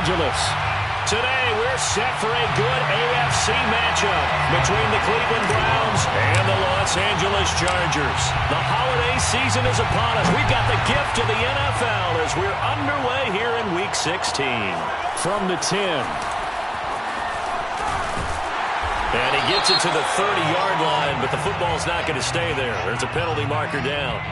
Angeles. Today, we're set for a good AFC matchup between the Cleveland Browns and the Los Angeles Chargers. The holiday season is upon us. We've got the gift of the NFL as we're underway here in Week 16. From the 10. And he gets it to the 30-yard line, but the football's not going to stay there. There's a penalty marker down.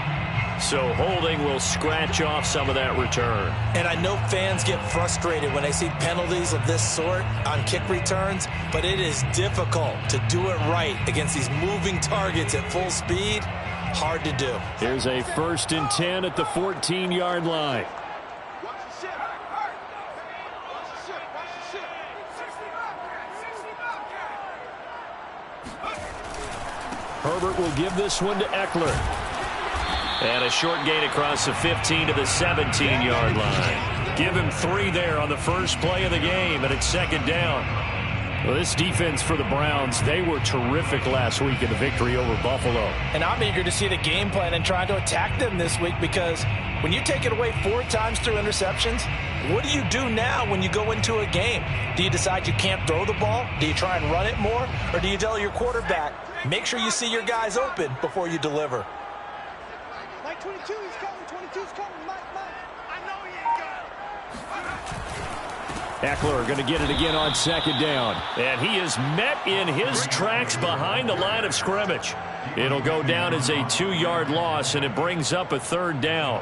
So holding will scratch off some of that return. And I know fans get frustrated when they see penalties of this sort on kick returns, but it is difficult to do it right against these moving targets at full speed. Hard to do. Here's a 1st and 10 at the 14-yard line. Herbert will give this one to Eckler. And a short gain across the 15 to the 17-yard line. Give him 3 there on the first play of the game, and it's 2nd down. Well, this defense for the Browns, they were terrific last week in the victory over Buffalo. And I'm eager to see the game plan and try to attack them this week, because when you take it away 4 times through interceptions, what do you do now when you go into a game? Do you decide you can't throw the ball? Do you try and run it more? Or do you tell your quarterback, make sure you see your guys open before you deliver? 22, he's coming. 22's coming. Mike. I know he ain't got it. Eckler going to get it again on 2nd down. And he is met in his tracks behind the line of scrimmage. It'll go down as a 2-yard loss, and it brings up a 3rd down.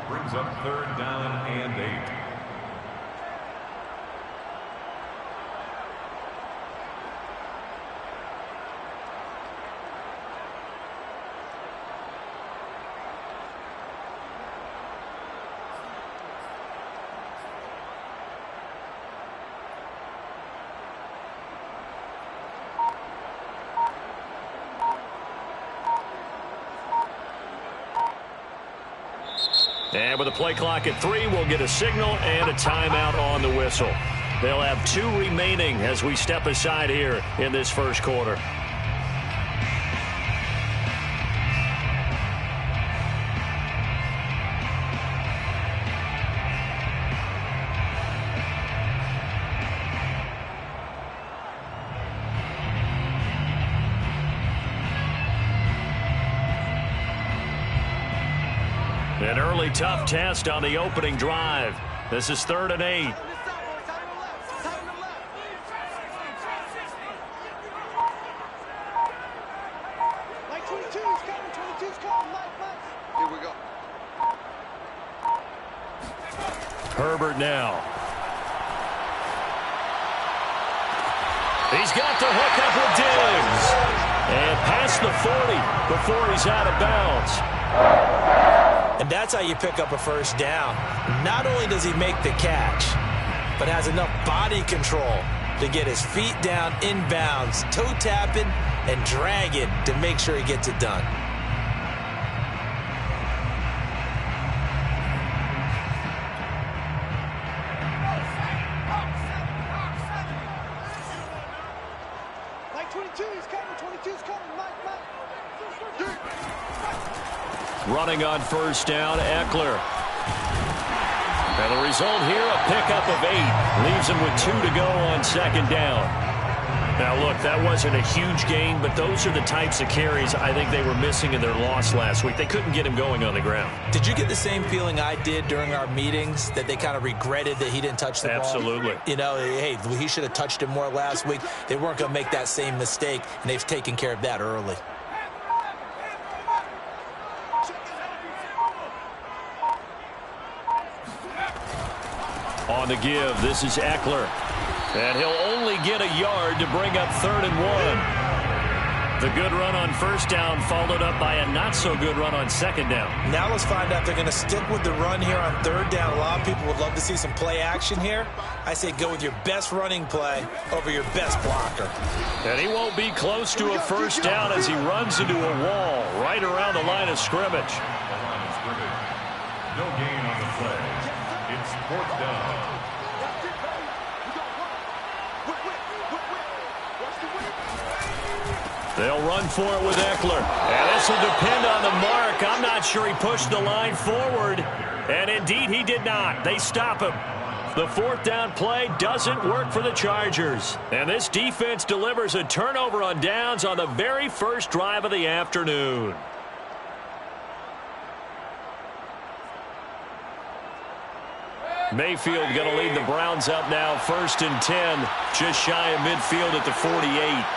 Brings up 3rd down and 8. And with the play clock at 3, we'll get a signal and a timeout on the whistle. They'll have 2 remaining as we step aside here in this first quarter. An early tough test on the opening drive. This is 3rd and 8. Mike, 22's coming. 22's coming. Mike. Here we go. Herbert now. He's got the hook up with Diggs. And past the 40 before he's out of bounds. And that's how you pick up a 1st down. Not only does he make the catch, but has enough body control to get his feet down inbounds, toe tapping, and drag it to make sure he gets it done. Mike, 22, he's coming. 22's coming. Mike. Running on 1st down, Eckler. And the result here, a pickup of 8. Leaves him with 2 to go on 2nd down. Now, look, that wasn't a huge gain, but those are the types of carries I think they were missing in their loss last week. They couldn't get him going on the ground. Did you get the same feeling I did during our meetings, that they kind of regretted that he didn't touch the ball? Absolutely. You know, hey, he should have touched it more last week. They weren't going to make that same mistake, and they've taken care of that early. On the give, this is Eckler. And he'll only get a yard to bring up 3rd and 1. The good run on 1st down followed up by a not-so-good run on 2nd down. Now let's find out if they're going to stick with the run here on 3rd down. A lot of people would love to see some play action here. I say go with your best running play over your best blocker. And he won't be close to a 1st down as he runs into a wall right around the line of scrimmage. No gain on the play. It's 4th down. They'll run for it with Eckler. And this will depend on the mark. I'm not sure he pushed the line forward. And indeed, he did not. They stop him. The fourth down play doesn't work for the Chargers. And this defense delivers a turnover on downs on the very first drive of the afternoon. Mayfield going to lead the Browns up now, 1st and 10, just shy of midfield at the 48.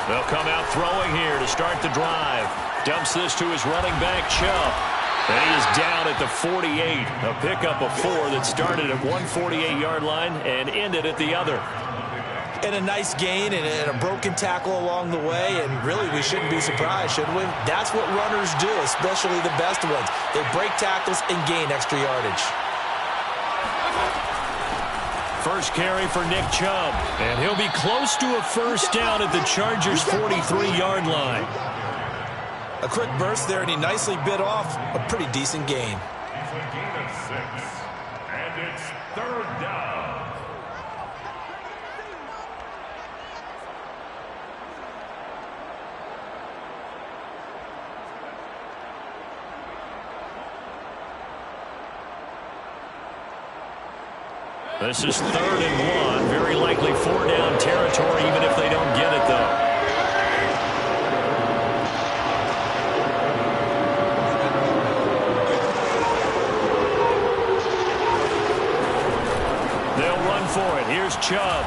They'll come out throwing here to start the drive. Dumps this to his running back, Chubb. And he is down at the 48. A pickup of 4 that started at one 48-yard line and ended at the other. And a nice gain and a broken tackle along the way, and really we shouldn't be surprised, should we? That's what runners do, especially the best ones. They break tackles and gain extra yardage. First carry for Nick Chubb, and he'll be close to a first down at the Chargers' 43-yard line. A quick burst there, and he nicely bit off a pretty decent gain. It's a gain of 6, and it's 3rd down. This is 3rd and 1. Very likely 4-down territory, even if they don't get it, though. They'll run for it. Here's Chubb.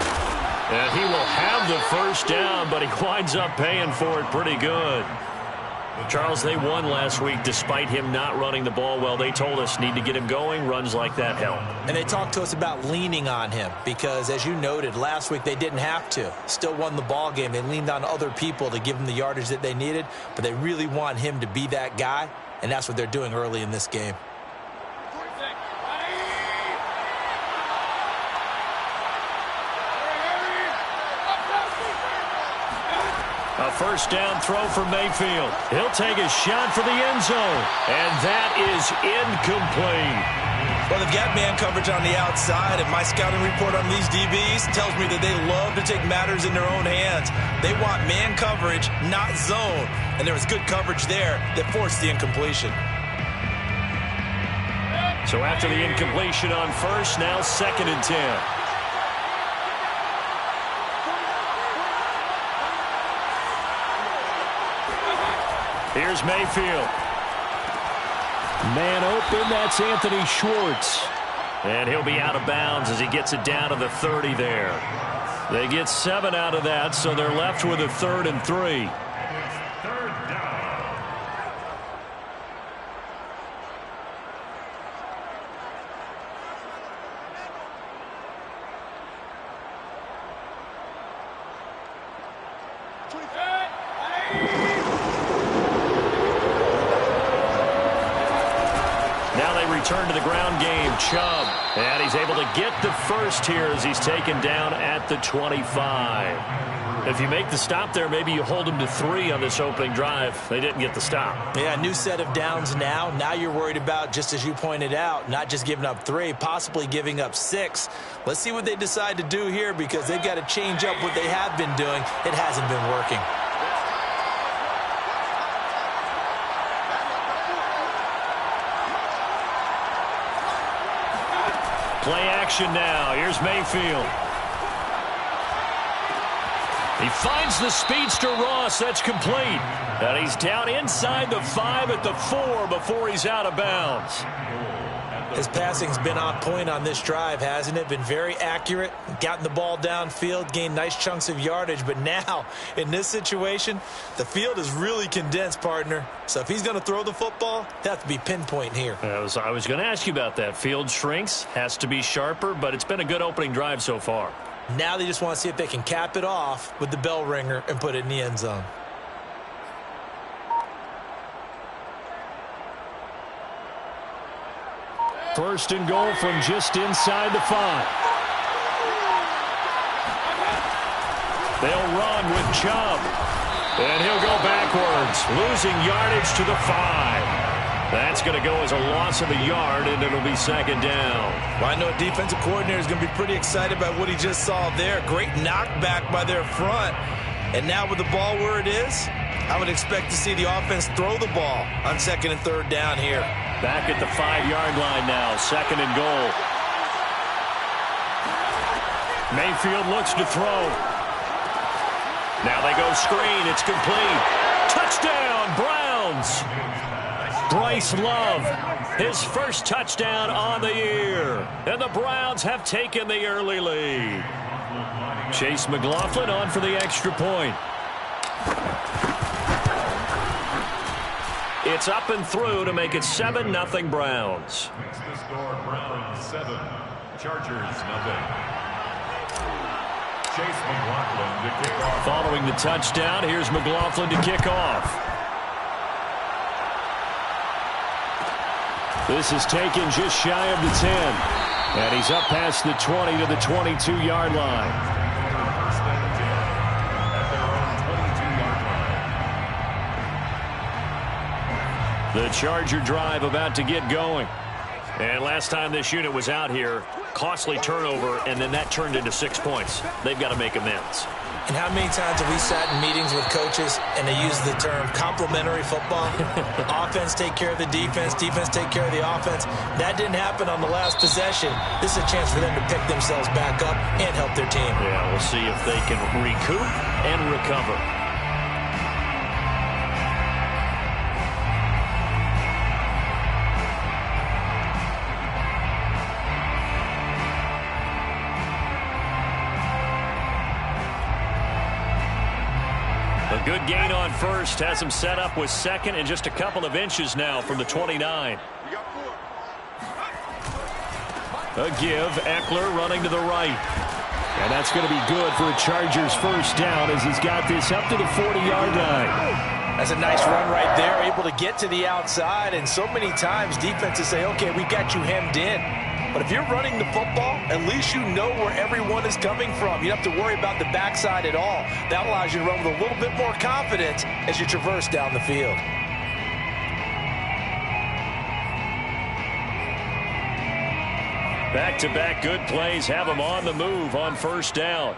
And he will have the first down, but he winds up paying for it pretty good. Charles, they won last week despite him not running the ball well. They told us need to get him going. Runs like that help. And they talked to us about leaning on him because, as you noted, last week they didn't have to. Still won the ball game. They leaned on other people to give them the yardage that they needed, but they really want him to be that guy, and that's what they're doing early in this game. A first down throw for Mayfield. He'll take a shot for the end zone. And that is incomplete. Well, they've got man coverage on the outside, and my scouting report on these DBs tells me that they love to take matters in their own hands. They want man coverage, not zone. And there was good coverage there that forced the incompletion. So after the incompletion on first, now 2nd and 10. Here's Mayfield. Man open, that's Anthony Schwartz. And he'll be out of bounds as he gets it down to the 30 there. They get 7 out of that, so they're left with a 3rd and 3. Return to the ground game, Chubb. And he's able to get the first here as he's taken down at the 25. If you make the stop there, maybe you hold him to 3 on this opening drive. They didn't get the stop. Yeah, new set of downs now. Now you're worried about, just as you pointed out, not just giving up 3, possibly giving up 6. Let's see what they decide to do here because they've got to change up what they have been doing. It hasn't been working. Play action now. Here's Mayfield. He finds the speedster Ross. That's complete. And he's down inside the 5 at the 4 before he's out of bounds. His passing's been on point on this drive, hasn't it? Been very accurate, gotten the ball downfield, gained nice chunks of yardage. But now, in this situation, the field is really condensed, partner. So if he's going to throw the football, they have to be pinpoint here. I was going to ask you about that. Field shrinks, has to be sharper, but it's been a good opening drive so far. Now they just want to see if they can cap it off with the bell ringer and put it in the end zone. First and goal from just inside the 5. They'll run with Chubb. And he'll go backwards, losing yardage to the 5. That's going to go as a loss of a yard, and it'll be 2nd down. Well, I know a defensive coordinator is going to be pretty excited about what he just saw there. Great knockback by their front. And now with the ball where it is, I would expect to see the offense throw the ball on 2nd and 3rd down here. Back at the 5-yard line now, 2nd and goal. Mayfield looks to throw. Now they go screen. It's complete. Touchdown, Browns. Bryce Love, his first touchdown on the year. And the Browns have taken the early lead. Chase McLaughlin on for the extra point. It's up and through to make it 7-0 Browns. Makes the score Browns 7, Chargers 0. Chase McLaughlin to kick off. Following the touchdown, here's McLaughlin to kick off. This is taken just shy of the 10. And he's up past the 20 to the 22-yard line. First and 10 at their own 22-yard line. The Charger drive about to get going. And last time this unit was out here, costly turnover, and then that turned into 6 points. They've got to make amends. And how many times have we sat in meetings with coaches and they use the term complementary football? Offense take care of the defense, defense take care of the offense. That didn't happen on the last possession. This is a chance for them to pick themselves back up and help their team. Yeah, we'll see if they can recoup and recover. A good gain on first has him set up with 2nd and just a couple of inches now from the 29. A give, Eckler running to the right. And that's going to be good for a Chargers first down as he's got this up to the 40-yard line. That's a nice run right there, able to get to the outside. And so many times defenses say, okay, we got you hemmed in. But if you're running the football, at least you know where everyone is coming from. You don't have to worry about the backside at all. That allows you to run with a little bit more confidence as you traverse down the field. Back-to-back good plays have him on the move on first down.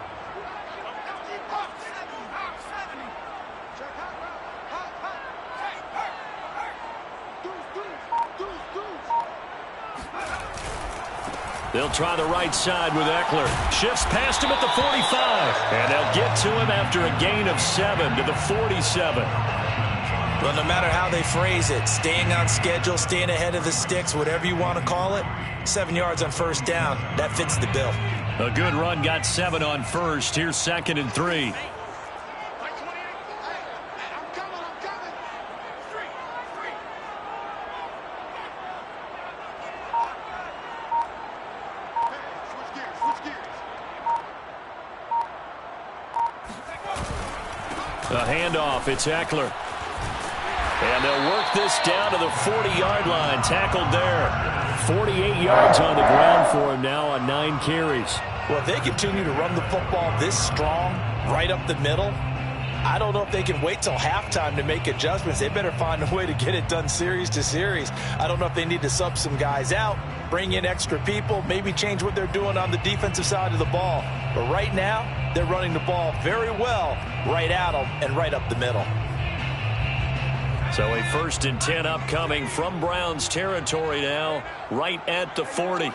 They'll try the right side with Eckler. Shifts past him at the 45. And they'll get to him after a gain of 7 to the 47. Well, no matter how they phrase it, staying on schedule, staying ahead of the sticks, whatever you want to call it, 7 yards on first down, that fits the bill. A good run got 7 on first. Here's 2nd and 3. A handoff, it's Eckler. And they'll work this down to the 40-yard line, tackled there. 48 yards on the ground for him now on 9 carries. Well, if they continue to run the football this strong, right up the middle, I don't know if they can wait till halftime to make adjustments. They better find a way to get it done series to series. I don't know if they need to sub some guys out, bring in extra people, maybe change what they're doing on the defensive side of the ball. But right now, they're running the ball very well right at them and right up the middle. So a 1st and 10 upcoming from Browns territory now, right at the 40.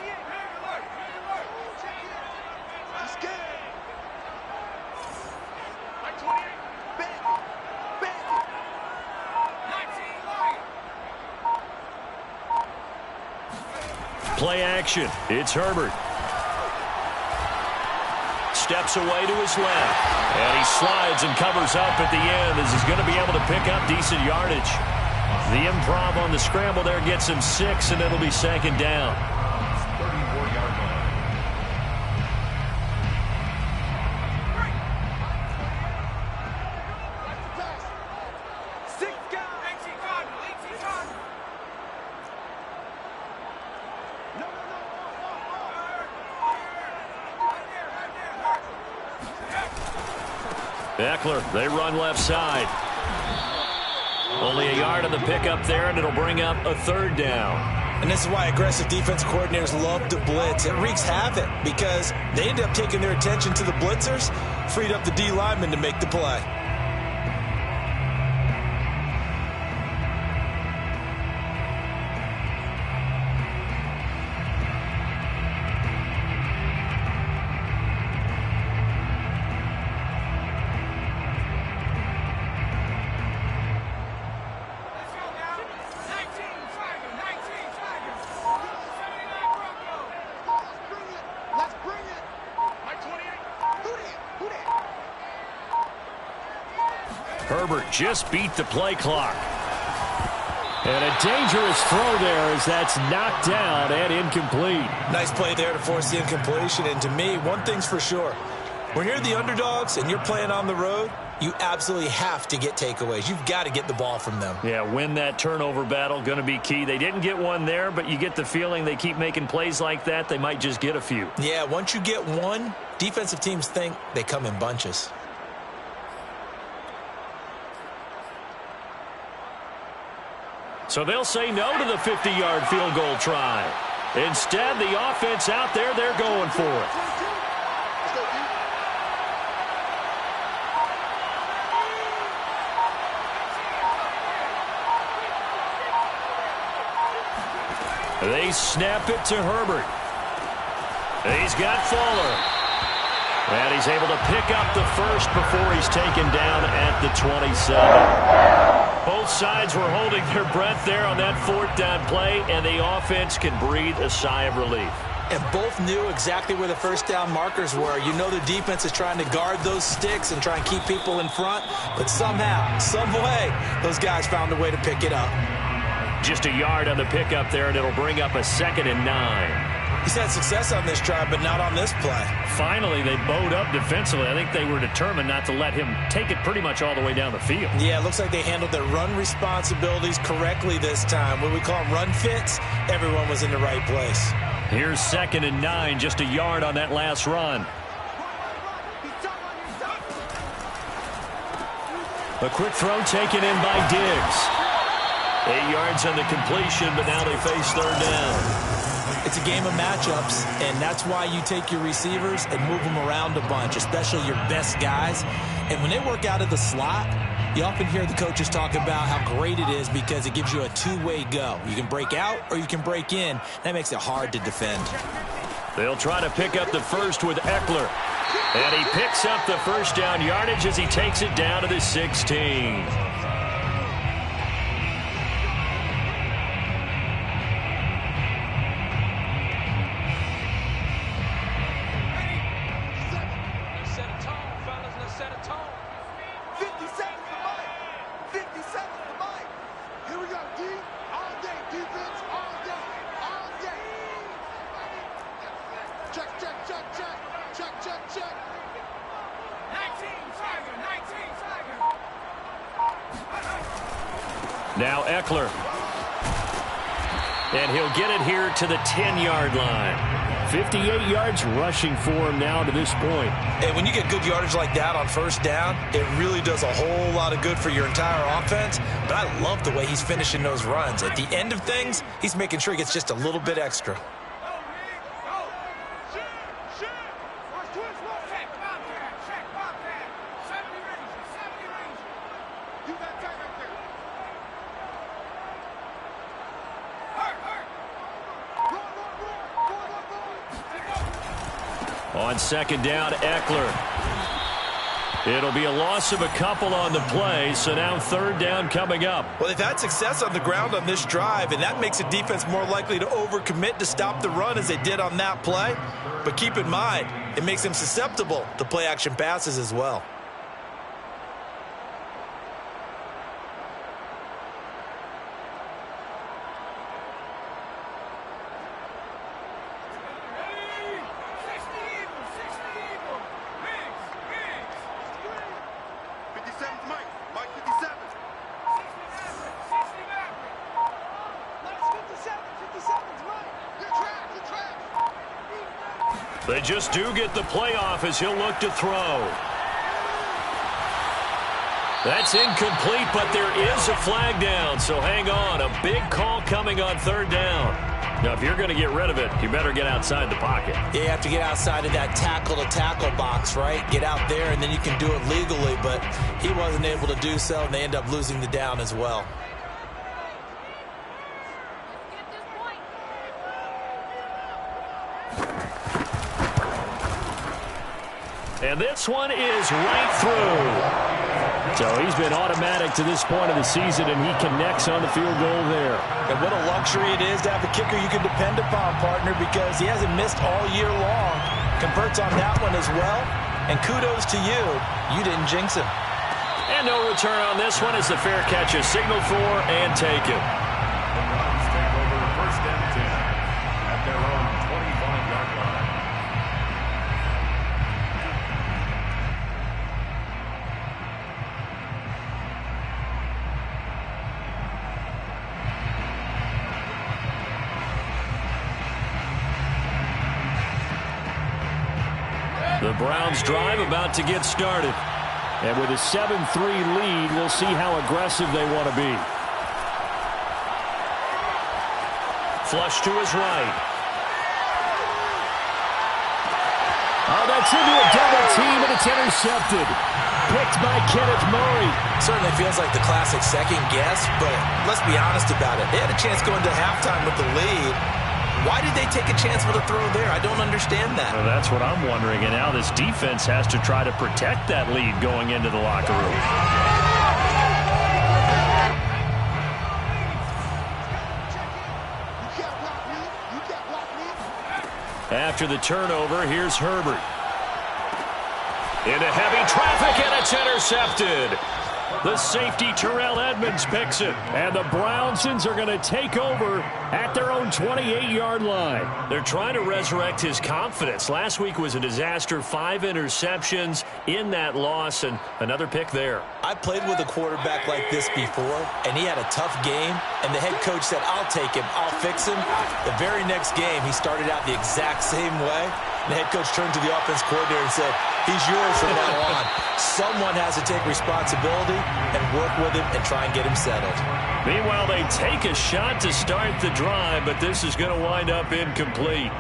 Play action. It's Herbert. Steps away to his left. And he slides and covers up at the end as he's going to be able to pick up decent yardage. The improv on the scramble there gets him 6, and it'll be 2nd down. 34-yard line. Eckler, they run left side. Only a yard on the pickup there, and it'll bring up a 3rd down. And this is why aggressive defensive coordinators love to blitz. It wreaks havoc because they end up taking their attention to the blitzers, freed up the D lineman to make the play. Herbert just beat the play clock. And a dangerous throw there as that's knocked down and incomplete. Nice play there to force the incompletion. And to me, one thing's for sure. When you're the underdogs and you're playing on the road, you absolutely have to get takeaways. You've got to get the ball from them. Yeah, win that turnover battle, going to be key. They didn't get one there, but you get the feeling they keep making plays like that, they might just get a few. Yeah, once you get one, defensive teams think they come in bunches. So they'll say no to the 50-yard field goal try. Instead, the offense out there, they're going for it. They snap it to Herbert. He's got Fuller. And he's able to pick up the first before he's taken down at the 27. Both sides were holding their breath there on that fourth down play, and the offense can breathe a sigh of relief. And both knew exactly where the first down markers were. You know the defense is trying to guard those sticks and try and keep people in front, but somehow, some way, those guys found a way to pick it up. Just a yard on the pickup there, and it'll bring up a 2nd and 9. He's had success on this drive, but not on this play. Finally, they bowed up defensively. I think they were determined not to let him take it pretty much all the way down the field. Yeah, it looks like they handled their run responsibilities correctly this time. What we call them run fits, everyone was in the right place. Here's 2nd and 9, just a yard on that last run. A quick throw taken in by Diggs. 8 yards on the completion, but now they face 3rd down. It's a game of matchups, and that's why you take your receivers and move them around a bunch, especially your best guys. And when they work out of the slot, you often hear the coaches talk about how great it is because it gives you a two-way go. You can break out or you can break in. That makes it hard to defend. They'll try to pick up the first with Eckler. And he picks up the first down yardage as he takes it down to the 16. Now Eckler. And he'll get it here to the 10-yard line. 58 yards rushing for him now to this point. And when you get good yardage like that on first down, it really does a whole lot of good for your entire offense. But I love the way he's finishing those runs. At the end of things, he's making sure he gets just a little bit extra. On 2nd down, Eckler. It'll be a loss of a couple on the play, so now 3rd down coming up. Well, they've had success on the ground on this drive, and that makes a defense more likely to overcommit to stop the run as they did on that play. But keep in mind, it makes them susceptible to play-action passes as well. They just do get the playoff as he'll look to throw. That's incomplete, but there is a flag down, so hang on. A big call coming on third down. Now, if you're going to get rid of it, you better get outside the pocket. Yeah, you have to get outside of that tackle-to-tackle box, right? Get out there, and then you can do it legally, but he wasn't able to do so, and they end up losing the down as well. And this one is right through. So he's been automatic to this point of the season, and he connects on the field goal there. And what a luxury it is to have a kicker you can depend upon, partner, because he hasn't missed all year long. Converts on that one as well. And kudos to you. You didn't jinx him. And no return on this one as the fair catch is signaled for and taken. The Browns take over first and 10 at their own 25-yard line. The Browns drive about to get started. And with a 7-3 lead, we'll see how aggressive they want to be. Flush to his right. Oh, that's into a double team, and it's intercepted. Picked by Kenneth Murray. Certainly feels like the classic second guess, but let's be honest about it. They had a chance going to halftime with the lead. Why did they take a chance with a throw there? I don't understand that. Well, that's what I'm wondering. And now this defense has to try to protect that lead going into the locker room. After the turnover, here's Herbert. Into heavy traffic, and it's intercepted. The safety, Terrell Edmonds, picks it. And the Brownsons are going to take over at their own 28-yard line. They're trying to resurrect his confidence. Last week was a disaster. 5 interceptions in that loss, and another pick there. I played with a quarterback like this before, and he had a tough game, and the head coach said, I'll take him, I'll fix him. The very next game, he started out the exact same way. The head coach turned to the offense coordinator and said, he's yours from now on. Someone has to take responsibility and work with him and try and get him settled. Meanwhile, they take a shot to start the drive, but this is going to wind up incomplete.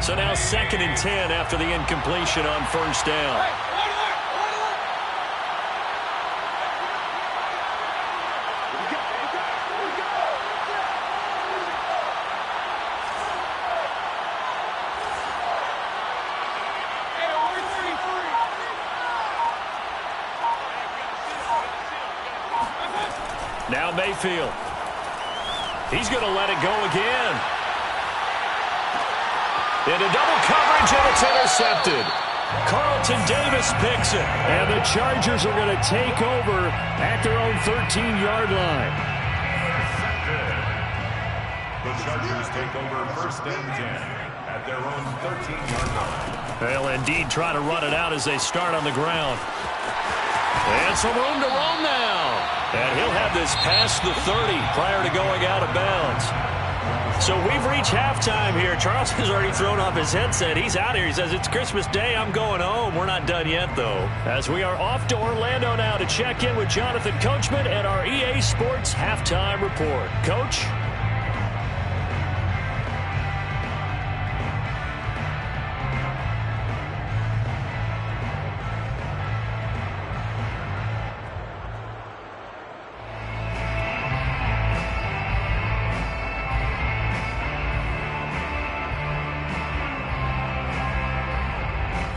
So now 2nd and 10 after the incompletion on first down. Now Mayfield. He's going to let it go again. Into double coverage, and it's intercepted. Carlton Davis picks it. And the Chargers are going to take over at their own 13-yard line. The Chargers take over first and 10 at their own 13-yard line. They'll indeed try to run it out as they start on the ground. And some room to roam now. And he'll have this past the 30 prior to going out of bounds. So we've reached halftime here. Charles has already thrown off his headset. He's out here. He says, it's Christmas Day. I'm going home. We're not done yet, though. As we are off to Orlando now to check in with Jonathan Coachman and our EA Sports Halftime Report. Coach?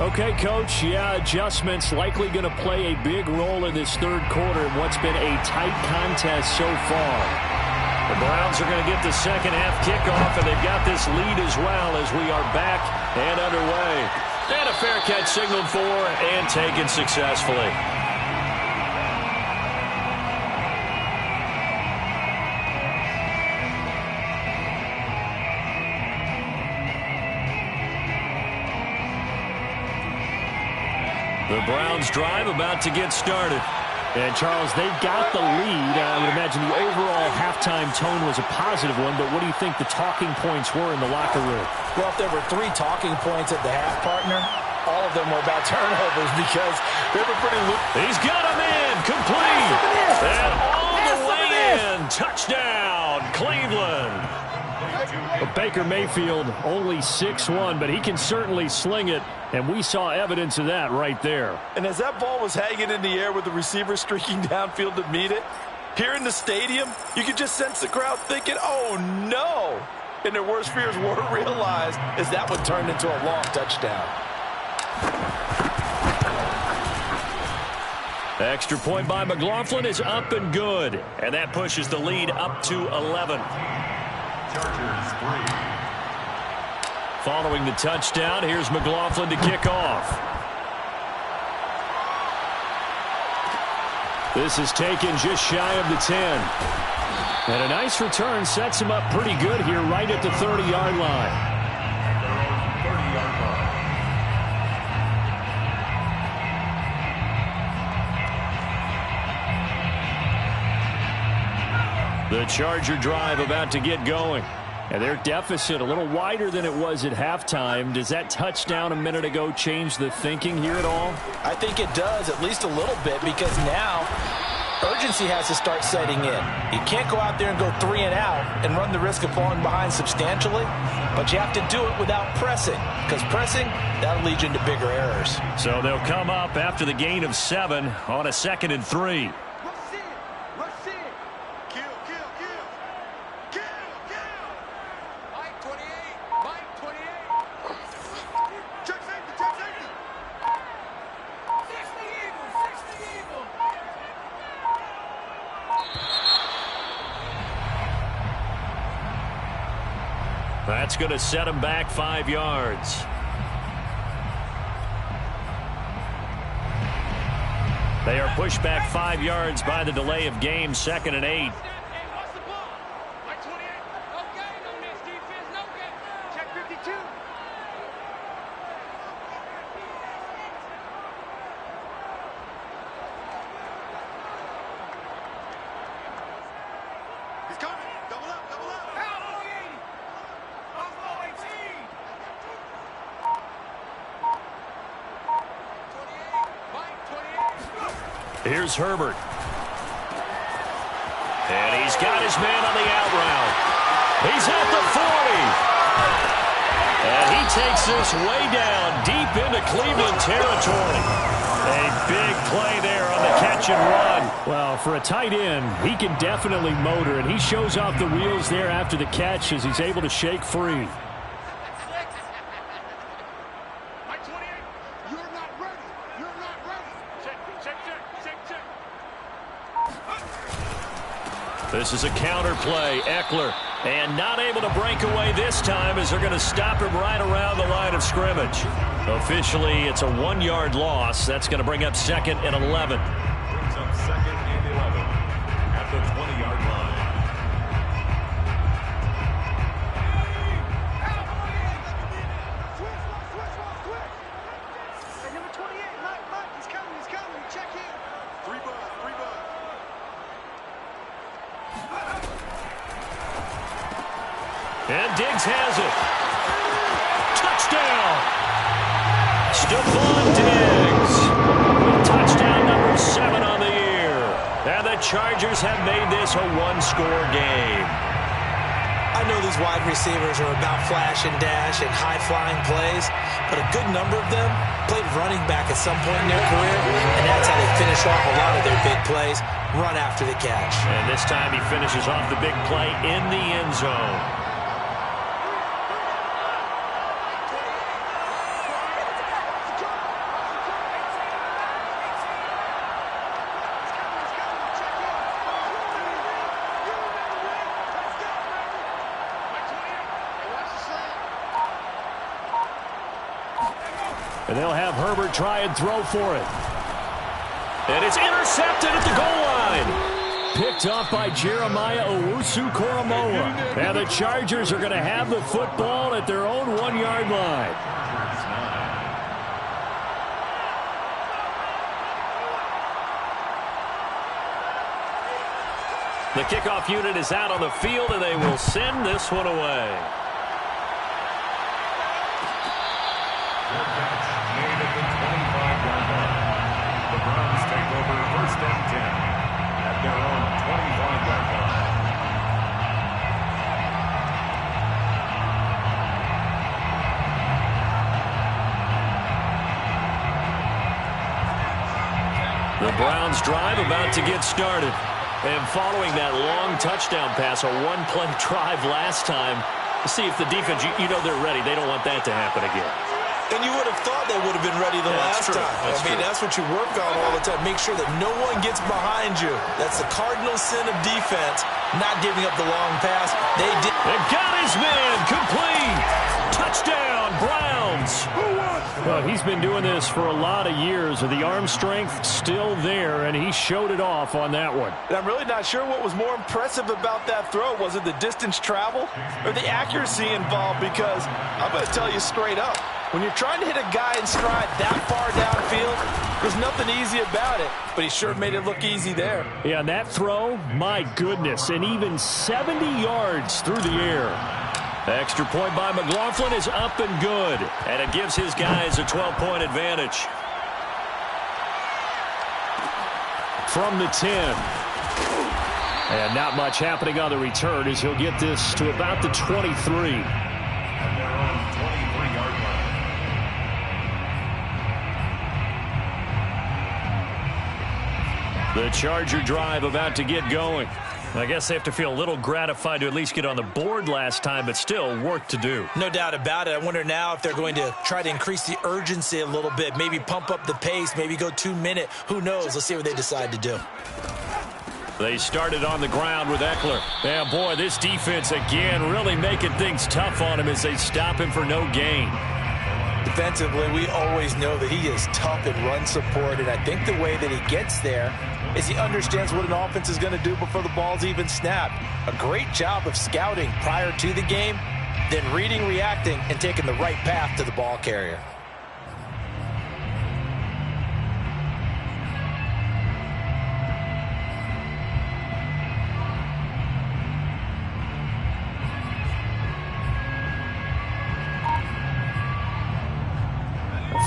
Okay, Coach, yeah, adjustments likely going to play a big role in this third quarter in what's been a tight contest so far. The Browns are going to get the second half kickoff, and they've got this lead as well as we are back and underway. And a fair catch signaled for and taken successfully. The Browns drive about to get started. And, Charles, they've got the lead. I would imagine the overall halftime tone was a positive one, but what do you think the talking points were in the locker room? Well, if there were 3 talking points at the half, partner, all of them were about turnovers because they were pretty loose. He's got him in, complete, and all the way in. Touchdown, Cleveland. But Baker Mayfield only 6'1", but he can certainly sling it, and we saw evidence of that right there. And as that ball was hanging in the air with the receiver streaking downfield to meet it, here in the stadium, you could just sense the crowd thinking, oh, no. And their worst fears were realized as that one turned into a long touchdown. The extra point by McLaughlin is up and good, and that pushes the lead up to 11. Chargers 3. Following the touchdown, here's McLaughlin to kick off. This is taken just shy of the 10. And a nice return sets him up pretty good here right at the 30-yard line. The Charger drive about to get going. And their deficit a little wider than it was at halftime. Does that touchdown a minute ago change the thinking here at all? I think it does, at least a little bit, because now urgency has to start setting in. You can't go out there and go 3 and out and run the risk of falling behind substantially, but you have to do it without pressing, because pressing, that'll lead you into bigger errors. So they'll come up after the gain of 7 on a 2nd and 3. That's going to set him back 5 yards. They are pushed back 5 yards by the delay of game, 2nd and 8. Here's Herbert. And he's got his man on the out route. He's at the 40. And he takes this way down deep into Cleveland territory. A big play there on the catch and run. Well, for a tight end, he can definitely motor, and he shows off the wheels there after the catch as he's able to shake free. This is a counter play. Eckler, and not able to break away this time as they're going to stop him right around the line of scrimmage. Officially, it's a 1-yard loss. That's going to bring up 2nd and 11. Brings up 2nd and 11 at the 20-yard line. Hey, number 28, Mike, he's coming, check in. 3 bucks. And Diggs has it. Touchdown! Stephon Diggs. Touchdown number 7 on the year. And the Chargers have made this a 1-score game. I know these wide receivers are about flash and dash and high-flying plays, but a good number of them played running back at some point in their career, and that's how they finish off a lot of their big plays, run after the catch. And this time he finishes off the big play in the end zone. And they'll have Herbert try and throw for it. And it's intercepted at the goal line. Picked off by Jeremiah Owusu-Koramoah. And the Chargers are going to have the football at their own 1-yard line. The kickoff unit is out on the field, and they will send this one away. Made at the 25-yard line. The Browns take over 1st and 10 at their own 25-yard line. The Browns drive about to get started. And following that long touchdown pass, a one-play drive last time, see if the defense, you know they're ready. They don't want that to happen again. And you would have thought they would have been ready the last time. That's what you work on all the time. Make sure that no one gets behind you. That's the cardinal sin of defense, not giving up the long pass. They did. And got his man complete. Touchdown, Browns. Well, he's been doing this for a lot of years, with the arm strength still there, and he showed it off on that one. And I'm really not sure what was more impressive about that throw. Was it the distance traveled or the accuracy involved? Because I'm going to tell you straight up, when you're trying to hit a guy in stride that far downfield, there's nothing easy about it, but he sure made it look easy there. Yeah, and that throw, my goodness, and even 70 yards through the air. Extra point by McLaughlin is up and good, and it gives his guys a 12-point advantage. From the 10. And not much happening on the return as he'll get this to about the 23. At their own 23-yard line. The Charger drive about to get going. I guess they have to feel a little gratified to at least get on the board last time, but still work to do. No doubt about it. I wonder now if they're going to try to increase the urgency a little bit, maybe pump up the pace, maybe go 2-minute. Who knows? Let's see what they decide to do. They started on the ground with Eckler. Yeah, boy, this defense again really making things tough on him as they stop him for no gain. Defensively, we always know that he is tough in run support, and I think the way that he gets there is he understands what an offense is going to do before the ball's even snapped. A great job of scouting prior to the game, then reading, reacting, and taking the right path to the ball carrier.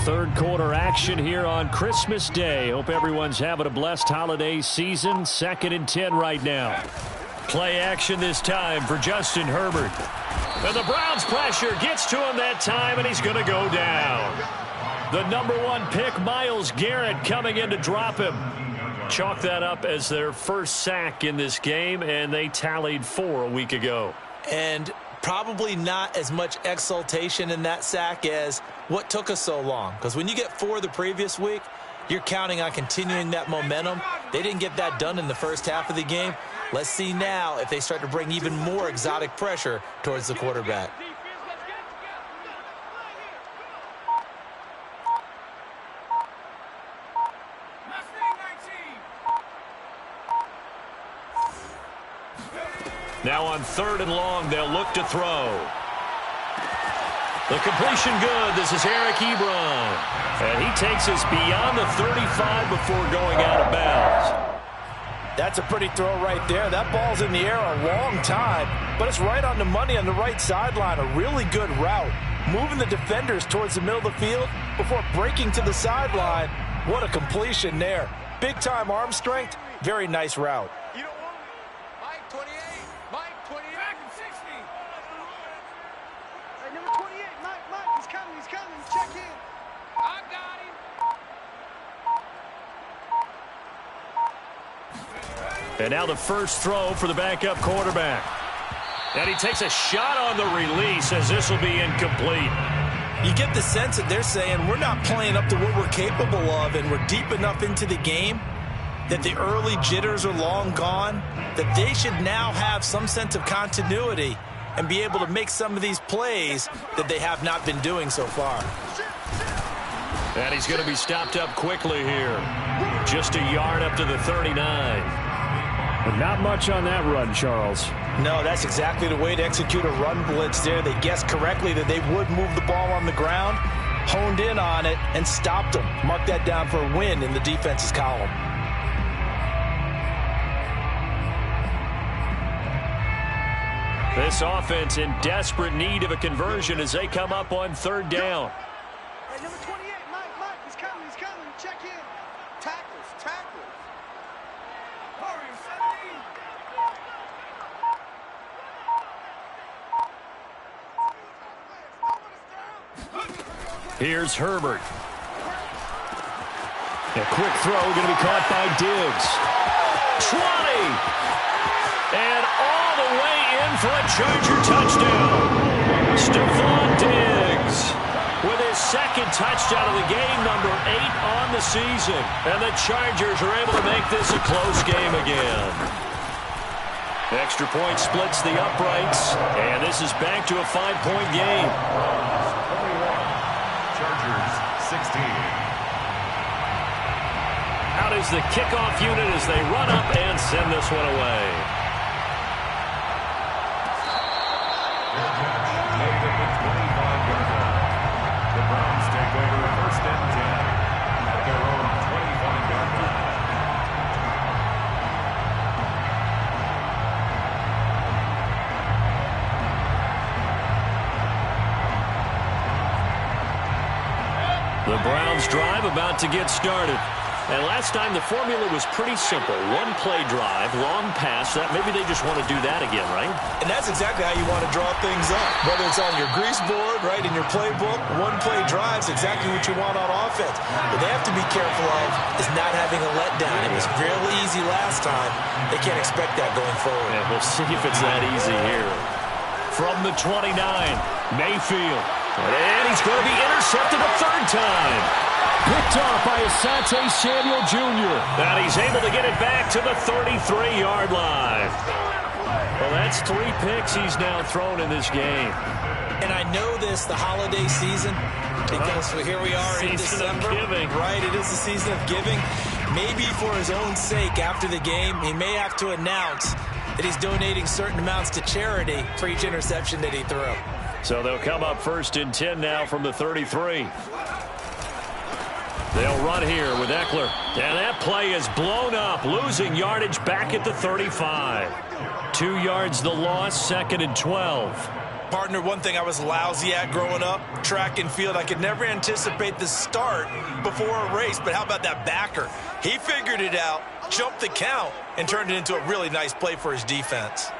Third quarter action here on Christmas Day. Hope everyone's having a blessed holiday season. 2nd and 10 right now. Play action this time for Justin Herbert. And the Browns pressure gets to him that time, and he's going to go down. The #1 pick, Myles Garrett, coming in to drop him. Chalk that up as their first sack in this game, and they tallied 4 a week ago. And probably not as much exultation in that sack as what took us so long. Because when you get 4 the previous week, you're counting on continuing that momentum. They didn't get that done in the first half of the game. Let's see now if they start to bring even more exotic pressure towards the quarterback. Now on 3rd and long, they'll look to throw. The completion good. This is Eric Ebron. And he takes us beyond the 35 before going out of bounds. That's a pretty throw right there. That ball's in the air a long time, but it's right on the money on the right sideline. A really good route. Moving the defenders towards the middle of the field before breaking to the sideline. What a completion there. Big-time arm strength. Very nice route. Mike 28. Mike 28. Back in 60. Hey, number 28. Mike, he's coming. Check in. I got him. And now the first throw for the backup quarterback. And he takes a shot on the release as this will be incomplete. You get the sense that they're saying we're not playing up to what we're capable of, and we're deep enough into the game that the early jitters are long gone, that they should now have some sense of continuity and be able to make some of these plays that they have not been doing so far. And he's going to be stopped up quickly here. Just a yard up to the 39. But not much on that run, Charles. No, that's exactly the way to execute a run blitz there. They guessed correctly that they would move the ball on the ground, honed in on it, and stopped them. Mark that down for a win in the defense's column. This offense in desperate need of a conversion as they come up on third down. Hey, number 28, Mike, he's coming, check in. Tackles. Hurry, 17. Here's Herbert. A quick throw going to be caught by Diggs. 20! And all the way in for a Charger touchdown. Stephon Diggs with his second touchdown of the game, number 8 on the season. And the Chargers are able to make this a close game again. Extra point splits the uprights, and this is back to a 5-point game. 21, Chargers 16. Out is the kickoff unit as they run up and send this one away. Made at the 25-yard line. The Browns take over first and 10 at their own 25-yard line. The Browns drive about to get started. And last time the formula was pretty simple. One play drive, long pass. That maybe they just want to do that again, right? And that's exactly how you want to draw things up. Whether it's on your grease board, right, in your playbook, one play drive's exactly what you want on offense. What they have to be careful of is not having a letdown. It was really easy last time. They can't expect that going forward. Yeah, we'll see if it's that easy here. From the 29, Mayfield. And he's going to be intercepted a third time. Picked off by Asante Samuel Jr. And he's able to get it back to the 33-yard line. Well, that's 3 picks he's now thrown in this game. And I know this, the holiday season, because here we are in December. Right, it is the season of giving. Maybe for his own sake after the game, he may have to announce that he's donating certain amounts to charity for each interception that he threw. So they'll come up first and 10 now from the 33. They'll run here with Eckler. And that play is blown up, losing yardage back at the 35. 2 yards the loss, 2nd and 12. Partner, one thing I was lousy at growing up, track and field. I could never anticipate the start before a race, but how about that backer? He figured it out, jumped the count, and turned it into a really nice play for his defense.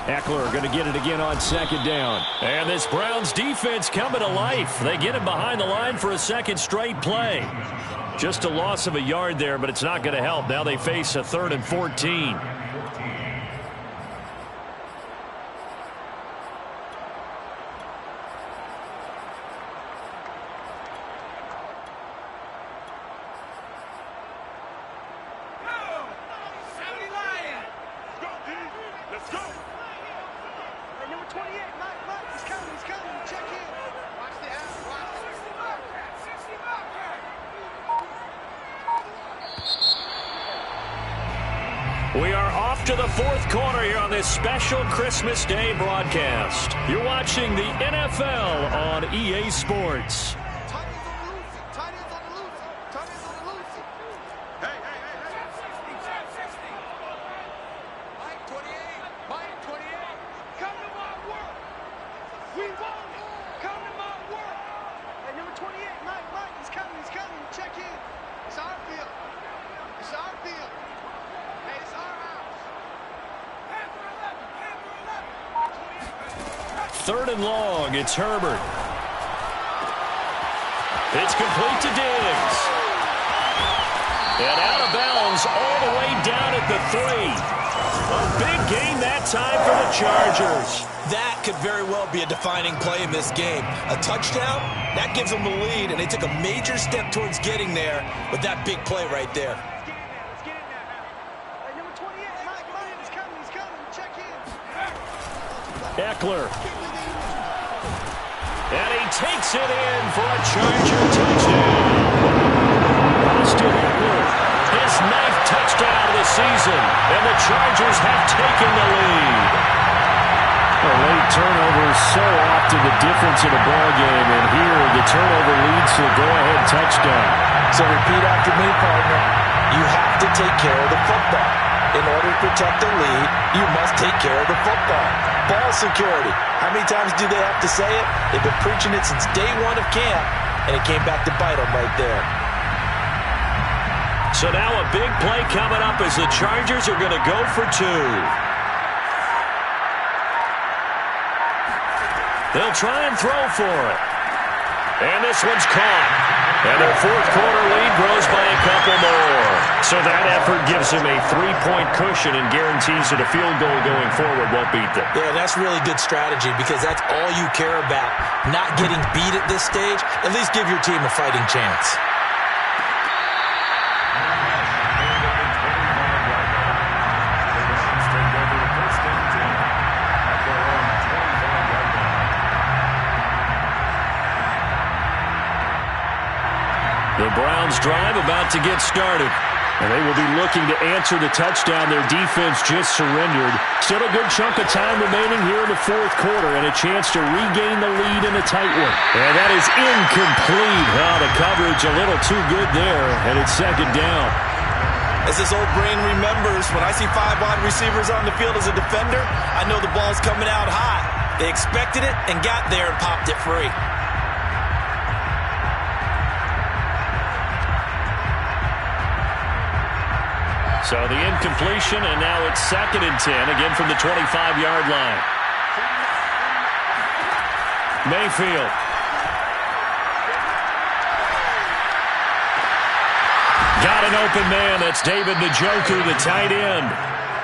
Eckler going to get it again on 2nd down. And this Browns defense coming to life. They get him behind the line for a second straight play. Just a loss of a yard there, but it's not going to help. Now they face a 3rd and 14. We are off to the 4th quarter here on this special Christmas Day broadcast. You're watching the NFL on EA Sports. Third and long, it's Herbert. It's complete to Diggs. And out of bounds all the way down at the 3. A big gain that time for the Chargers. That could very well be a defining play in this game. A touchdown, that gives them the lead, and they took a major step towards getting there with that big play right there. Eckler. And he takes it in for a Charger touchdown. Austin Eckler, his 9th touchdown of the season, and the Chargers have taken the lead. A late turnover is so often the difference in a ball game, and here the turnover leads to a go-ahead touchdown. So repeat after me, partner. You have to take care of the football. In order to protect the lead, you must take care of the football. Ball security. How many times do they have to say it? They've been preaching it since day one of camp, and it came back to bite them right there. So now a big play coming up as the Chargers are going to go for two. They'll try and throw for it. And this one's caught. And their fourth quarter lead grows by a couple more. So that effort gives them a 3-point cushion and guarantees that a field goal going forward won't beat them. Yeah, that's really good strategy because that's all you care about. Not getting beat at this stage. At least give your team a fighting chance. The Browns drive about to get started. And they will be looking to answer the touchdown their defense just surrendered. Still a good chunk of time remaining here in the fourth quarter and a chance to regain the lead in a tight one. And that is incomplete. Oh, the coverage a little too good there, and it's second down. As this old brain remembers, when I see 5 wide receivers on the field as a defender, I know the ball's coming out hot. They expected it and got there and popped it free. So the incompletion, and now it's 2nd and 10, again from the 25-yard line. Mayfield. Got an open man. That's David Njoku, the tight end.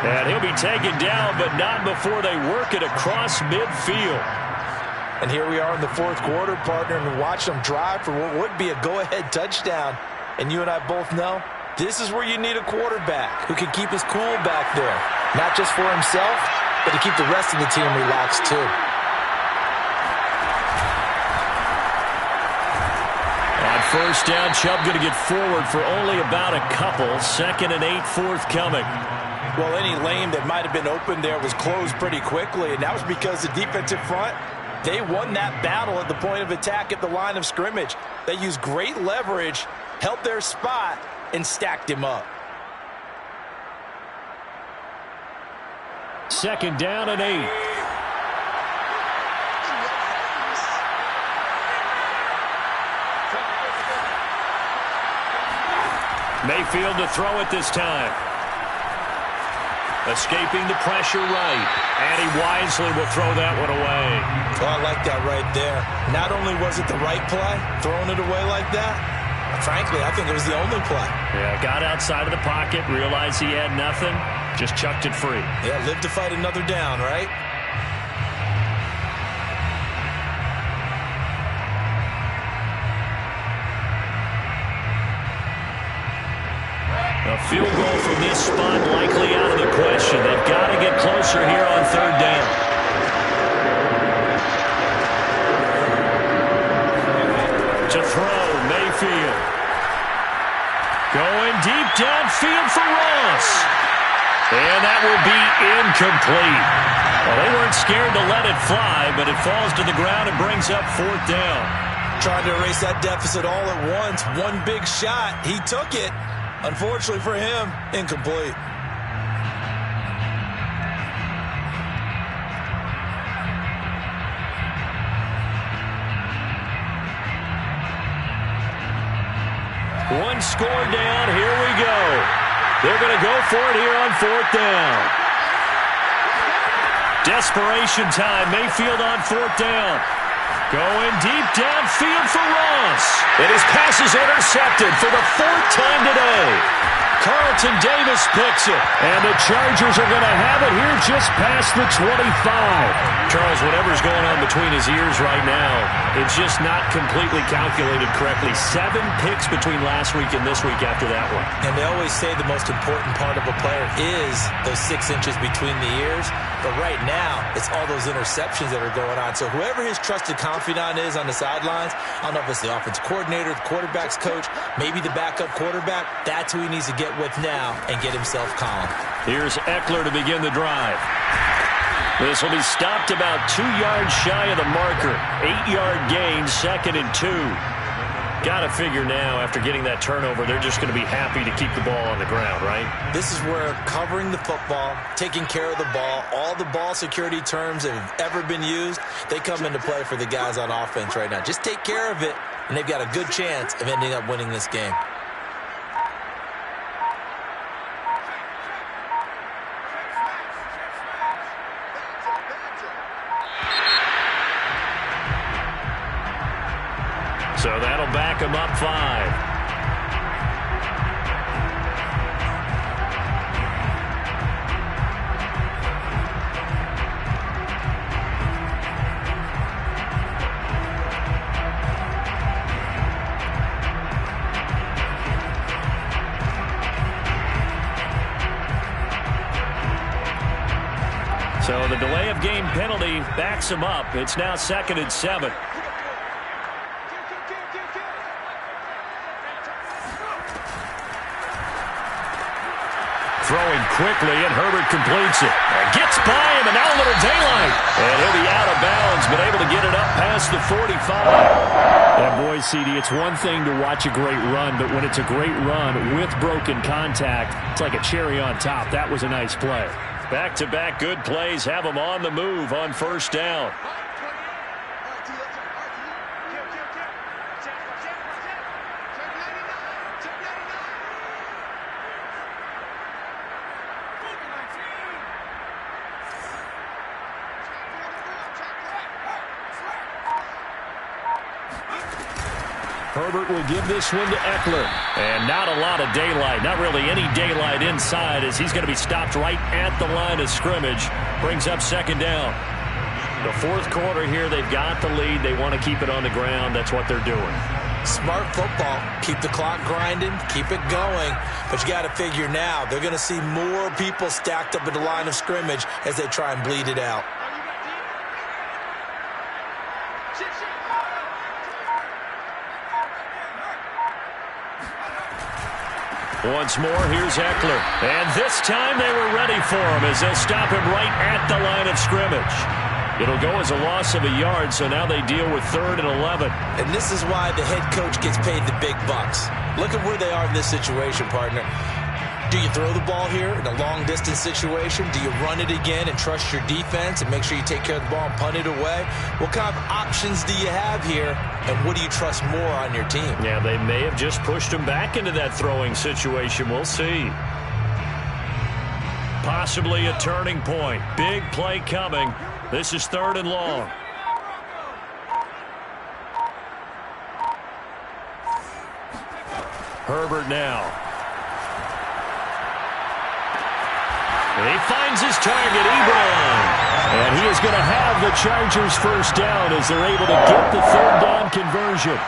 And he'll be taken down, but not before they work it across midfield. And here we are in the fourth quarter, partner, and watch them drive for what would be a go-ahead touchdown. And you and I both know this is where you need a quarterback who can keep his cool back there. Not just for himself, but to keep the rest of the team relaxed too. On first down, Chubb going to get forward for only about a couple. 2nd and 8 forthcoming. Well, any lane that might have been open there was closed pretty quickly, and that was because the defensive front, they won that battle at the point of attack at the line of scrimmage. They used great leverage, held their spot, and stacked him up. 2nd down and 8. Mayfield to throw it this time. Escaping the pressure right. And he wisely will throw that one away. Oh, I like that right there. Not only was it the right play, throwing it away like that, frankly, I think it was the only play. Yeah, got outside of the pocket, realized he had nothing, just chucked it free. Yeah, live to fight another down, right? A field goal from this spot likely out of the question. They've got to get closer here on 3rd down. To throw, Mayfield. Going deep downfield for Ross. And that will be incomplete. Well, they weren't scared to let it fly, but it falls to the ground and brings up 4th down. Trying to erase that deficit all at once. One big shot. He took it. Unfortunately for him, incomplete. One score down. Here we go. They're going to go for it here on 4th down. Desperation time. Mayfield on 4th down. Going deep downfield for Ross. And his pass is intercepted for the 4th time today. Carlton Davis picks it. And the Chargers are going to have it here just past the 25. Charles, whatever's going on between his ears right now, it's just not completely calculated correctly. 7 picks between last week and this week after that one. And they always say the most important part of a player is those 6 inches between the ears. But right now, it's all those interceptions that are going on. So whoever his trusted confidant is on the sidelines, I don't know if it's the offensive coordinator, the quarterback's coach, maybe the backup quarterback, that's who he needs to get with now and get himself calm. Here's Eckler to begin the drive. This will be stopped about 2 yards shy of the marker. 8-yard gain, 2nd and 2. Got to figure now, after getting that turnover, they're just going to be happy to keep the ball on the ground, right? This is where covering the football, taking care of the ball, all the ball security terms that have ever been used, they come into play for the guys on offense right now. Just take care of it, and they've got a good chance of ending up winning this game. So that'll back him up 5. So the delay of game penalty backs him up. It's now 2nd and 7. Throwing quickly, and Herbert completes it. Gets by him, and now a little daylight. And he'll be out of bounds, but able to get it up past the 45. Yeah, boy, CD, it's one thing to watch a great run, but when it's a great run with broken contact, it's like a cherry on top. That was a nice play. Back-to-back good plays have him on the move on 1st down. Herbert will give this one to Eckler. And not a lot of daylight. Not really any daylight inside as he's going to be stopped right at the line of scrimmage. Brings up 2nd down. The 4th quarter here, they've got the lead. They want to keep it on the ground. That's what they're doing. Smart football. Keep the clock grinding. Keep it going. But you got to figure now, they're going to see more people stacked up at the line of scrimmage as they try and bleed it out. Once more, here's Eckler. And this time they were ready for him as they'll stop him right at the line of scrimmage. It'll go as a loss of a yard, so now they deal with 3rd and 11. And this is why the head coach gets paid the big bucks. Look at where they are in this situation, partner. Do you throw the ball here in a long-distance situation? Do you run it again and trust your defense and make sure you take care of the ball and punt it away? What kind of options do you have here, and what do you trust more on your team? Yeah, they may have just pushed him back into that throwing situation. We'll see. Possibly a turning point. Big play coming. This is 3rd and long. Herbert now. And he finds his target, Ebron. And he is going to have the Chargers 1st down as they're able to get the 3rd down conversion.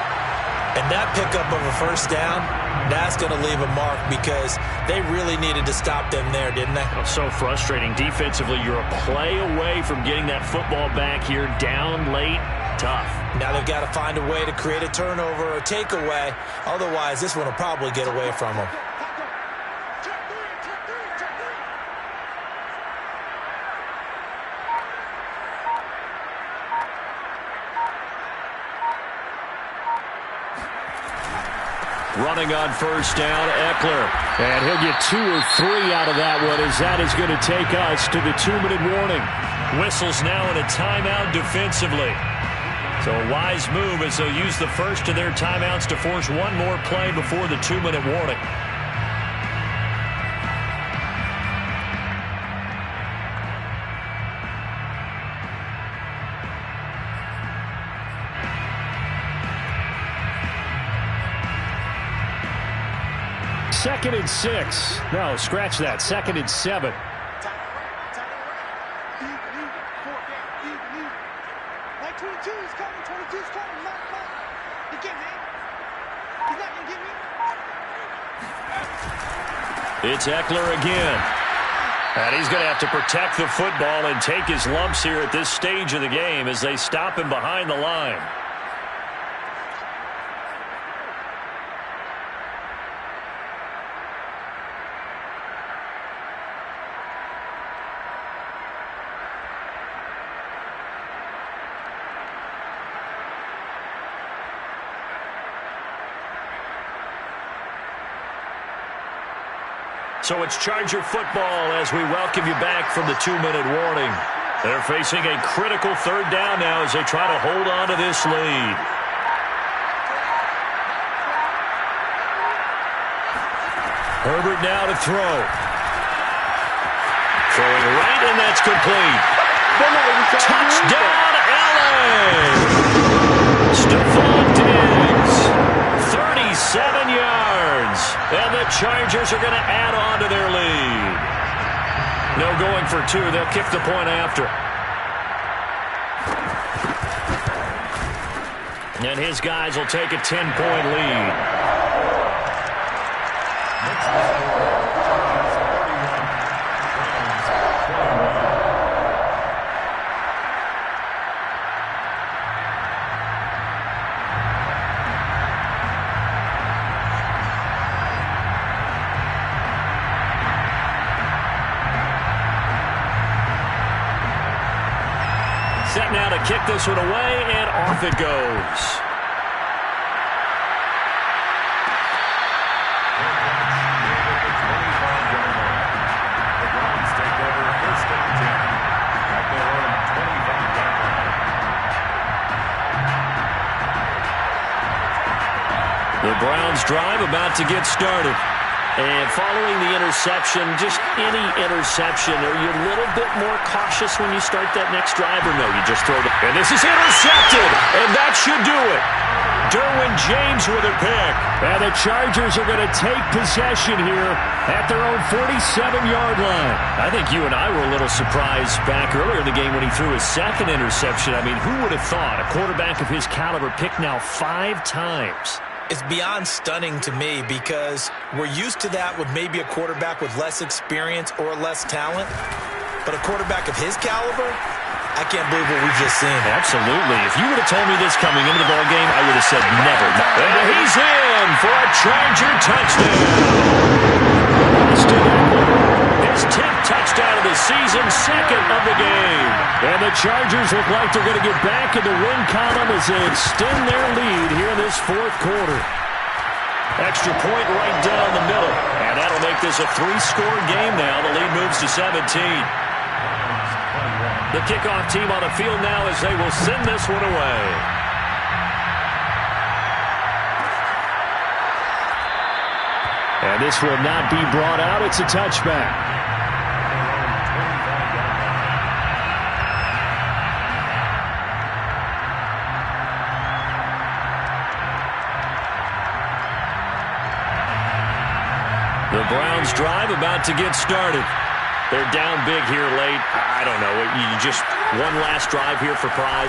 And that pickup of a 1st down, that's going to leave a mark because they really needed to stop them there, didn't they? Oh, so frustrating. Defensively, you're a play away from getting that football back here down late. Tough. Now they've got to find a way to create a turnover or takeaway. Otherwise, this one will probably get away from them. Running on 1st down, Eckler. And he'll get 2 or 3 out of that one as that is going to take us to the 2-minute warning. Whistles now in a timeout defensively. So a wise move as they'll use the first of their timeouts to force one more play before the 2-minute warning. Second and 6. No, scratch that. 2nd and 7. Like 22 is coming, 22 is coming. He get me. He's not going to get me. It's Eckler again. And he's going to have to protect the football and take his lumps here at this stage of the game as they stop him behind the line. So it's Charger football as we welcome you back from the 2-minute warning. They're facing a critical third down now as they try to hold on to this lead. Herbert now to throw. Throwing right, and that's complete. Touchdown, LA! Stephon Diggs, 37 yards. And the Chargers are going to add on to their lead. No going for two. They'll kick the point after. And his guys will take a 10-point lead. Set now to kick this one away, and off it goes. The Browns drive about to get started. And following the interception, just any interception, are you a little bit more cautious when you start that next drive, or no, you just throw it? And this is intercepted, and that should do it. Derwin James with a pick. And the Chargers are going to take possession here at their own 47-yard line. I think you and I were a little surprised back earlier in the game when he threw his second interception. I mean, who would have thought a quarterback of his caliber picked now 5 times? It's beyond stunning to me because we're used to that with maybe a quarterback with less experience or less talent. But a quarterback of his caliber, I can't believe what we've just seen. Absolutely. If you would have told me this coming into the ballgame, I would have said never. And he's in for a Charger touchdown. His 10th touchdown of the season, second of the game. And the Chargers look like they're going to get back in the win column as they extend their lead here in this fourth quarter. Extra point right down the middle. And that'll make this a 3-score game now. The lead moves to 17. The kickoff team on the field now as they will send this one away. And this will not be brought out. It's a touchback. The Browns drive about to get started. They're down big here late. I don't know. You just one last drive here for pride.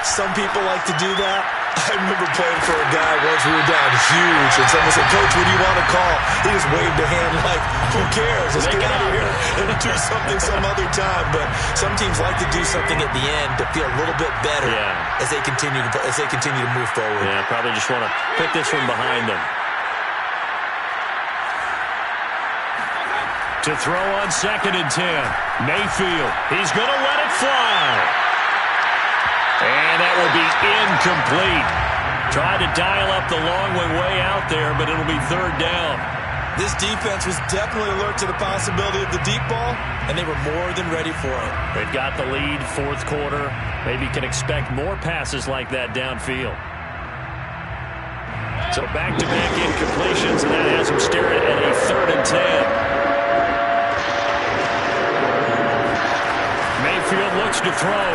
Some people like to do that. I remember playing for a guy once. We were down huge, and someone said, "Coach, what do you want to call?" He just waved a hand like, "Who cares? Let's get out of here and do something some other time." But some teams like to do something at the end to feel a little bit better as they continue to move forward. Yeah, probably just want to put this one behind them. To throw on 2nd and 10. Mayfield. He's going to let it fly. And that will be incomplete. Tried to dial up the long way out there, but it'll be 3rd down. This defense was definitely alert to the possibility of the deep ball, and they were more than ready for it. They've got the lead, 4th quarter. Maybe can expect more passes like that downfield. So back-to-back incompletions, and that has them staring at a 3rd and 10. Mayfield looks to throw.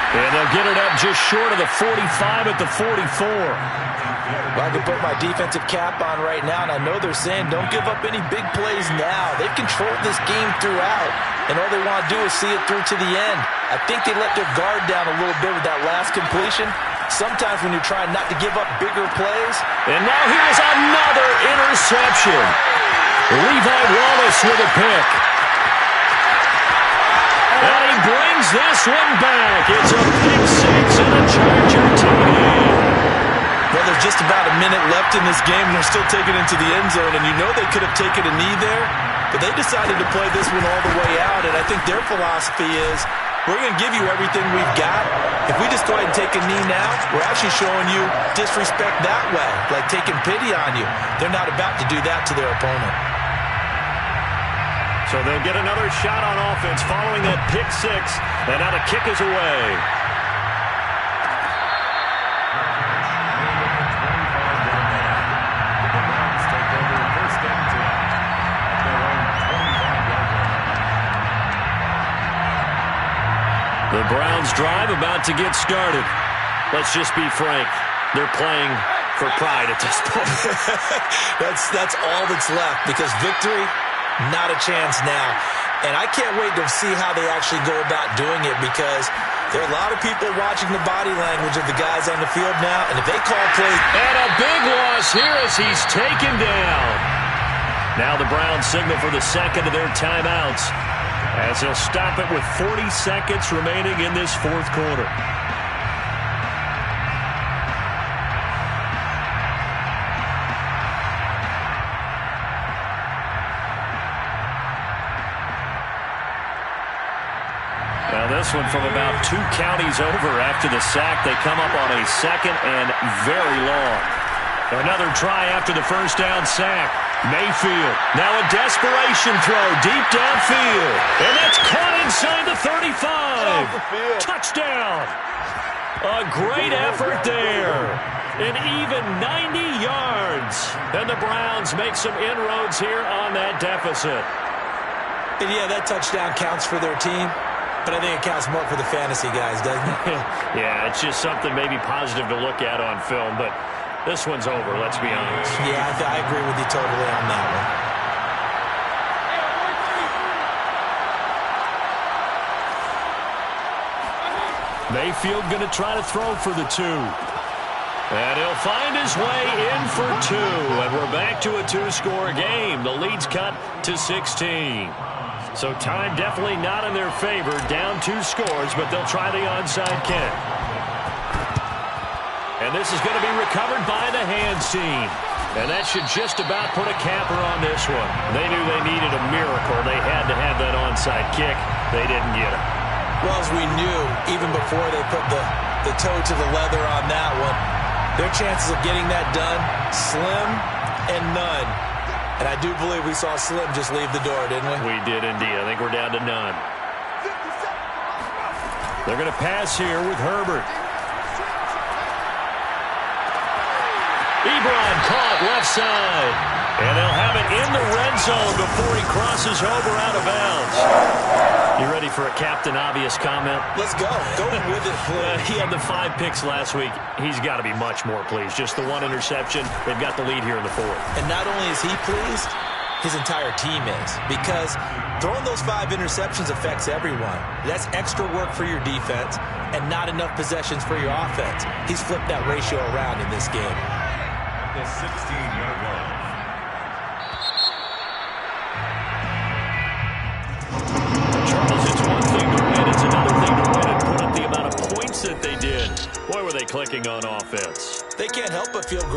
And they'll get it up just short of the 45 at the 44. Well, I can put my defensive cap on right now, and I know they're saying don't give up any big plays now. They've controlled this game throughout, and all they want to do is see it through to the end. I think they let their guard down a little bit with that last completion. Sometimes when you're trying not to give up bigger plays. And now here's another interception. Levi Wallace with a pick. And he brings this one back. It's a pick 6 and a Charger TD. Well, there's just about a minute left in this game, and they're still taking it into the end zone. And you know they could have taken a knee there, but they decided to play this one all the way out. And I think their philosophy is, we're going to give you everything we've got. If we just go ahead and take a knee now, we're actually showing you disrespect that way, like taking pity on you. They're not about to do that to their opponent. So they'll get another shot on offense following that pick six, and now the kick is away. The Browns drive about to get started. Let's just be frank. They're playing for pride at this point. That's all that's left, because victory, not a chance now. And I can't wait to see how they actually go about doing it, because there are a lot of people watching the body language of the guys on the field now, and if they call plays... And a big loss here as he's taken down. Now the Browns signal for the second of their timeouts, as they'll stop it with 40 seconds remaining in this fourth quarter. Now this one from about 2 counties over after the sack. They come up on a second and very long. Another try after the first down sack. Mayfield, now a desperation throw deep downfield. And that's caught inside the 35. Touchdown. A great effort there. An even 90 yards. And the Browns make some inroads here on that deficit. And yeah, that touchdown counts for their team, but I think it counts more for the fantasy guys, doesn't it? Yeah, it's just something maybe positive to look at on film, but this one's over, let's be honest. Yeah, I agree with you totally on that one. Mayfield going to try to throw for the 2. And he'll find his way in for 2. And we're back to a 2-score game. The lead's cut to 16. So time definitely not in their favor. Down 2 scores, but they'll try the onside kick. And this is going to be recovered by the hands team. And that should just about put a capper on this one. They knew they needed a miracle. They had to have that onside kick. They didn't get it. Well, as we knew, even before they put the toe to the leather on that one, their chances of getting that done, slim and none. And I do believe we saw Slim just leave the door, didn't we? We did indeed. I think we're down to none. They're going to pass here with Herbert. Ebron caught left side. And they'll have it in the red zone before he crosses over out of bounds. You ready for a Captain Obvious comment? Let's go. Go with it, please. He had the 5 picks last week. He's got to be much more pleased. Just the 1 interception. They've got the lead here in the 4th. And not only is he pleased, his entire team is. Because throwing those 5 interceptions affects everyone. That's extra work for your defense and not enough possessions for your offense. He's flipped that ratio around in this game. The 16-yard line. Charles, it's one thing to win. It's another thing to win and put up the amount of points that they did. Boy, were they clicking on offense. They can't help but feel great.